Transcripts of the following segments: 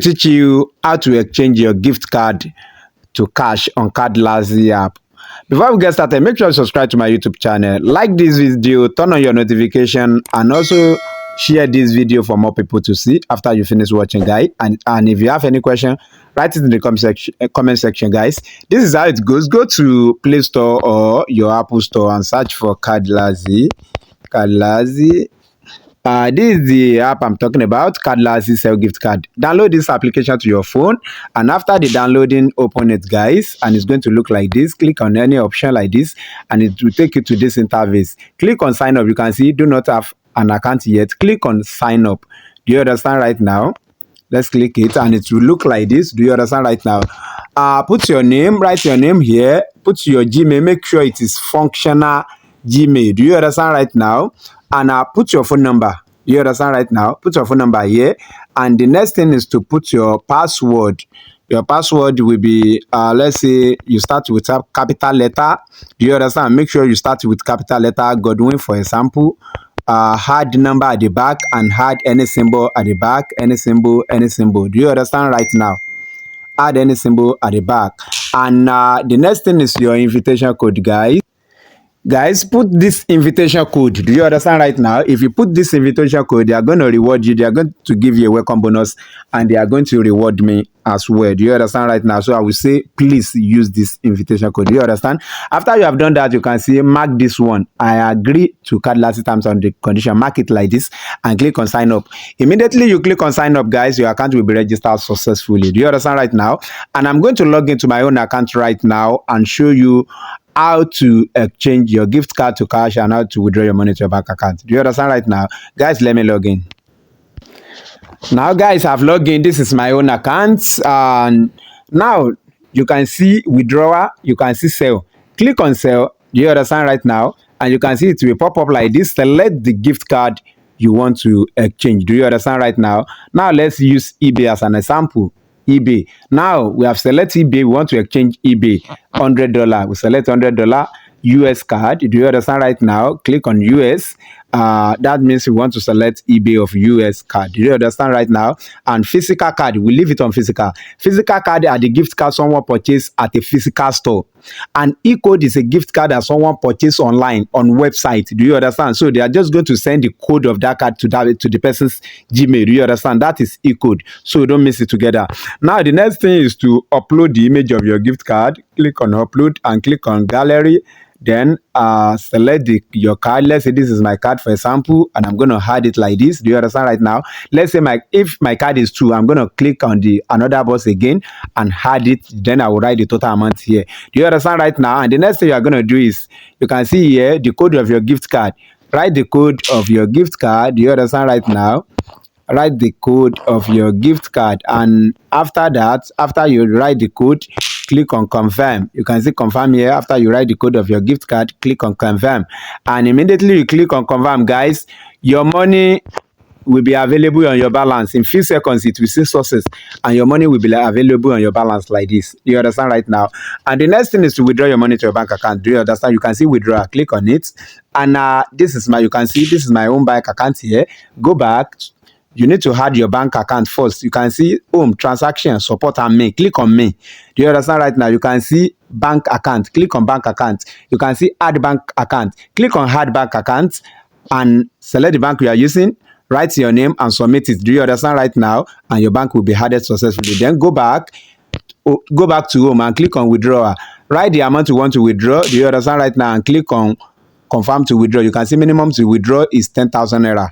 teach you how to exchange your gift card to cash on Cardlaxy app. Before we get started, make sure you subscribe to my YouTube channel, like this video, turn on your notification, and also share this video for more people to see after you finish watching, guys. And if you have any question, write it in the comment section, guys. This is how it goes. Go to Play Store or your Apple Store and search for Cardlaxy. This is the app I'm talking about, Cardlaxy Sell Gift Card. Download this application to your phone, and after the downloading, open it, guys, and it's going to look like this. Click on any option like this, and it will take you to this interface. Click on sign up. You can see do not have an account yet. Click on sign up. Do you understand right now? Let's click it, and it will look like this. Do you understand right now? Put your name, write your name here, put your Gmail, make sure it is functional Gmail. Do you understand right now? And put your phone number. You understand right now? Put your phone number here. And the next thing is to put your password. Your password will be, let's say you start with a capital letter. Do you understand? Make sure you start with capital letter. Godwin, for example. Add number at the back and add any symbol at the back. Any symbol, any symbol. Do you understand right now? Add any symbol at the back. And the next thing is your invitation code, guys. Guys, put this invitation code. Do you understand right now? If you put this invitation code, they are going to reward you. They are going to give you a welcome bonus, and they are going to reward me as well. Do you understand right now? So I will say, please use this invitation code. Do you understand? After you have done that, you can see mark this one. I agree to Cardlaxy terms and the condition. Mark it like this and click on sign up. Immediately you click on sign up, guys, your account will be registered successfully. Do you understand right now? And I'm going to log into my own account right now and show you how to exchange your gift card to cash and how to withdraw your money to your bank account. Do you understand right now? Guys, let me log in. Now, guys, I've logged in. This is my own account. And now you can see withdrawal, you can see sell. Click on sell. Do you understand right now? And you can see it will pop up like this. Select the gift card you want to exchange. Do you understand right now? Now let's use eBay as an example. eBay. Now we have selected eBay. We want to exchange eBay $100. We select $100 US card. Do you understand right now? Click on US. That means we want to select eBay of US card. Do you understand right now? And physical card, we leave it on physical. Physical card are the gift card someone purchased at a physical store. And e-code is a gift card that someone purchased online on website. Do you understand? So they are just going to send the code of that card to the person's Gmail. Do you understand? That is e-code. So don't mix it together. Now the next thing is to upload the image of your gift card. Click on upload and click on gallery. Then select your card. Let's say this is my card, for example, and I'm going to add it like this. Do you understand right now? Let's say if my card is 2, I'm going to click on the another box again and add it. Then I will write the total amount here. Do you understand right now? And the next thing you are going to do is, you can see here the code of your gift card. Write the code of your gift card. Do you understand right now? Write the code of your gift card, and after that, after you write the code, click on confirm. You can see confirm here. After you write the code of your gift card, click on confirm, and immediately you click on confirm, guys, your money will be available on your balance. In few seconds it will see sources, and your money will be available on your balance like this. You understand right now? And the next thing is to withdraw your money to your bank account. Do you understand? You can see withdraw. Click on it, and this is my own bank account here. Go back. You need to add your bank account first. You can see home, transaction, support, and me. Click on me. Do you understand right now? You can see bank account. Click on bank account. You can see add bank account. Click on add bank account and select the bank you are using. Write your name and submit it. Do you understand right now? And your bank will be added successfully. Then go back to home and click on withdrawal. Write the amount you want to withdraw. Do you understand right now? And click on confirm to withdraw. You can see minimum to withdraw is 10,000 naira.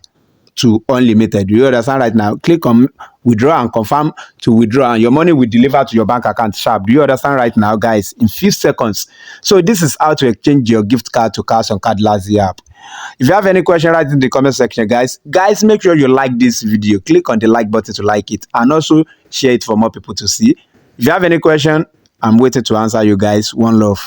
To unlimited. Do you understand right now? Click on withdraw and confirm to withdraw, and your money will deliver to your bank account sharp. Do you understand right now, guys? In few seconds. So this is how to exchange your gift card to cash on Cardlaxy app. If you have any question, write in the comment section, guys. Guys, make sure you like this video. Click on the like button to like it, and also share it for more people to see. If you have any question, I'm waiting to answer you guys. One love.